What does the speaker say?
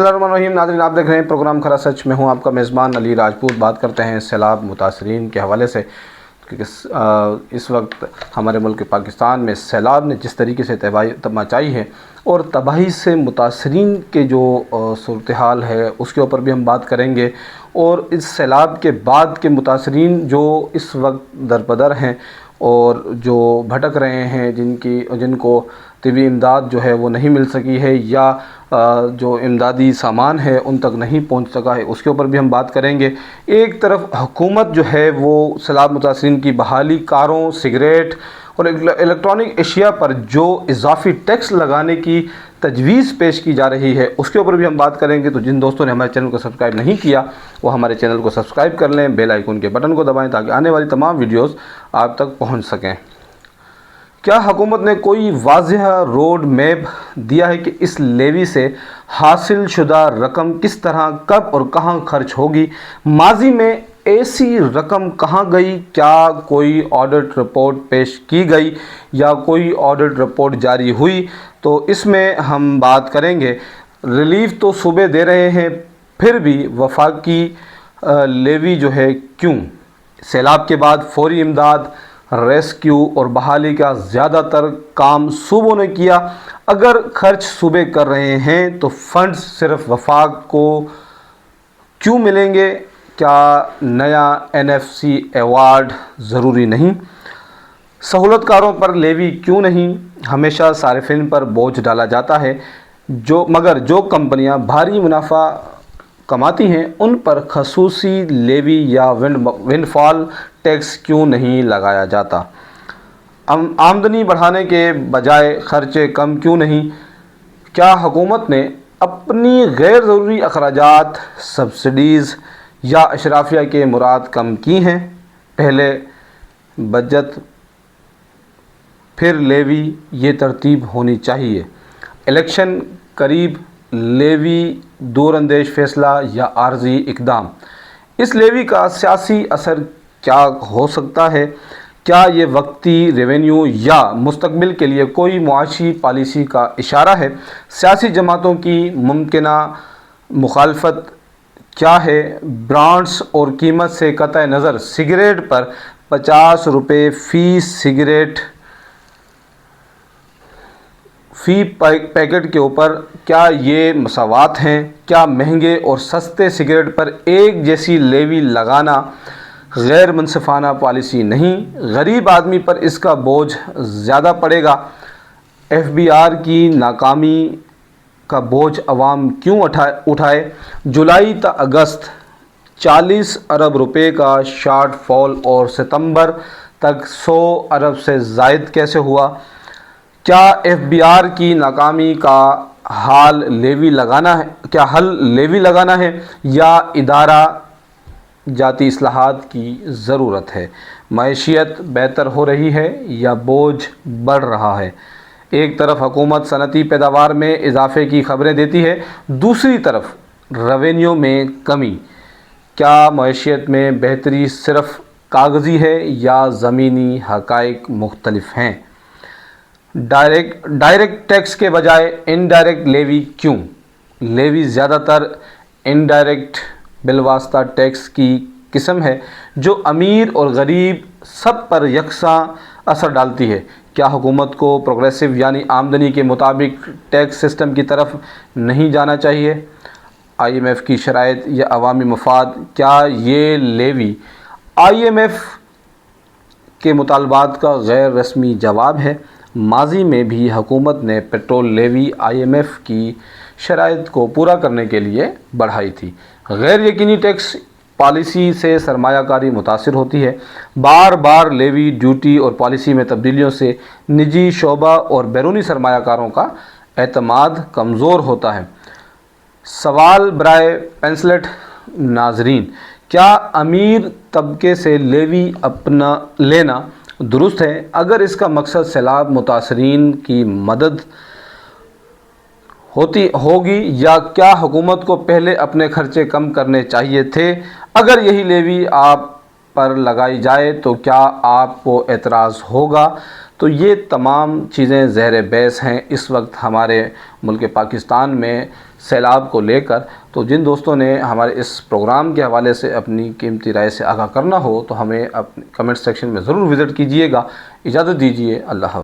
बिस्मिल्लाहिर्रहमानिर्रहीम। नाज़रीन, आप देख रहे हैं प्रोग्राम खरा सच में हूं आपका मेज़बान अली राजपूत। बात करते हैं सैलाब मुतासरीन के हवाले से, क्योंकि इस वक्त हमारे मुल्क पाकिस्तान में सैलाब ने जिस तरीके से तबाही मचाई है और तबाही से मुतासरीन के जो सूरत हाल है उसके ऊपर भी हम बात करेंगे। और इस सैलाब के बाद के मुतासरीन जो इस वक्त दरबदर हैं और जो भटक रहे हैं, जिनको तिबी इमदाद जो है वो नहीं मिल सकी है या जो इमदादी सामान है उन तक नहीं पहुंच सका है, उसके ऊपर भी हम बात करेंगे। एक तरफ हुकूमत जो है वो सैलाब मुतासरीन की बहाली, कारों, सिगरेट और इलेक्ट्रॉनिक अशिया पर जो इजाफी टैक्स लगाने की तजवीज़ पेश की जा रही है उसके ऊपर भी हम बात करेंगे। तो जिन दोस्तों ने हमारे चैनल को सब्सक्राइब नहीं किया वो हमारे चैनल को सब्सक्राइब कर लें, बेल आइकन के बटन को दबाएं ताकि आने वाली तमाम वीडियोस आप तक पहुंच सकें। क्या हुकूमत ने कोई वाज़ेह रोड मैप दिया है कि इस लेवी से हासिल शुदा रकम किस तरह, कब और कहाँ खर्च होगी? माजी में ऐसी रकम कहाँ गई? क्या कोई ऑडिट रिपोर्ट पेश की गई या कोई ऑडिट रिपोर्ट जारी हुई? तो इसमें हम बात करेंगे। रिलीफ तो सूबे दे रहे हैं, फिर भी वफाकी लेवी जो है क्यों? सैलाब के बाद फौरी इमदाद, रेस्क्यू और बहाली का ज़्यादातर काम सूबों ने किया। अगर खर्च सूबे कर रहे हैं तो फंड्स सिर्फ वफाक को क्यों मिलेंगे? क्या नया NFC अवार्ड ज़रूरी नहीं? सहूलतकारों पर लेवी क्यों नहीं? हमेशा सारिफिन पर बोझ डाला जाता है, मगर जो कंपनियां भारी मुनाफा कमाती हैं उन पर खसूसी लेवी या विंडफॉल टैक्स क्यों नहीं लगाया जाता? आमदनी बढ़ाने के बजाय खर्चे कम क्यों नहीं? क्या हुकूमत ने अपनी गैर ज़रूरी अखराजात, सब्सिडीज़ या अशराफिया के मुराद कम की हैं? पहले बजट फिर लेवी, ये तरतीब होनी चाहिए। इलेक्शन करीब, लेवी दूरअंदेश फ़ैसला या आर्जी इक़दाम? इस लेवी का सियासी असर क्या हो सकता है? क्या ये वक्ती रेवेन्यू या मुस्तकबिल के लिए कोई मुआशी पॉलिसी का इशारा है? सियासी जमातों की मुमकिना मुखालफत क्या है? ब्रांड्स और कीमत से कतई नज़र सिगरेट पर 50 रुपये फ़ी सिगरेट फ़ी पैकेट के ऊपर क्या ये मसावात हैं? क्या महंगे और सस्ते सिगरेट पर एक जैसी लेवी लगाना गैर मुनसिफाना पॉलिसी नहीं? गरीब आदमी पर इसका बोझ ज़्यादा पड़ेगा। FBR की नाकामी का बोझ अवाम क्यों उठाए? जुलाई ta अगस्त 40 अरब रुपए का शॉर्ट फॉल और सितंबर तक 100 अरब से ज़ायद कैसे हुआ? क्या FBR की नाकामी का हल लेवी लगाना है या इदारा जाती इस्लाहात की ज़रूरत है? मैशियत बेहतर हो रही है या बोझ बढ़ रहा है? एक तरफ हुकूमत सनती पैदावार में इजाफे की खबरें देती है, दूसरी तरफ रेवेन्यू में कमी। क्या मैशियत में बेहतरी सिर्फ कागज़ी है या ज़मीनी हक़ाइक़ मुख्तलिफ हैं? डायरेक्ट टैक्स के बजाय इनडायरेक्ट लेवी क्यों? लेवी ज़्यादातर इनडायरेक्ट बिलवास्ता टैक्स की किस्म है जो अमीर और गरीब सब पर यकसा असर डालती है। क्या हुकूमत को प्रोग्रेसिव यानी आमदनी के मुताबिक टैक्स सिस्टम की तरफ नहीं जाना चाहिए? IMF की शराइत या अवामी मफाद? क्या ये लेवी IMF के मुतालबात का गैर रस्मी जवाब है? माजी में भी हुकूमत ने पेट्रोल लेवी IMF की शराइत को पूरा करने के लिए बढ़ाई थी। गैर यकीनी टैक्स पॉलिसी से सरमायाकारी मुतासिर होती है। बार बार लेवी, ड्यूटी और पॉलिसी में तब्दीलियों से निजी शोबा और बैरूनी सरमायाकारों का एतमाद कमज़ोर होता है। सवाल बराए पेंसलेट नाजरीन, क्या अमीर तबके से लेवी अपना लेना दुरुस्त है? अगर इसका मकसद सैलाब मुतासरीन की मदद होगी या क्या हुकूमत को पहले अपने खर्चे कम करने चाहिए थे? अगर यही लेवी आप पर लगाई जाए तो क्या आपको एतराज़ होगा? तो ये तमाम चीज़ें ज़हर बहस हैं। इस वक्त हमारे मुल्क पाकिस्तान में سیلاب کو لے کر، تو جن دوستوں نے ہمارے اس پروگرام کے حوالے سے اپنی قیمتی رائے سے آگاہ کرنا ہو تو ہمیں کمنٹ سیکشن میں ضرور وزٹ کیجئے گا۔ اجازت دیجیے، اللہ حافظ۔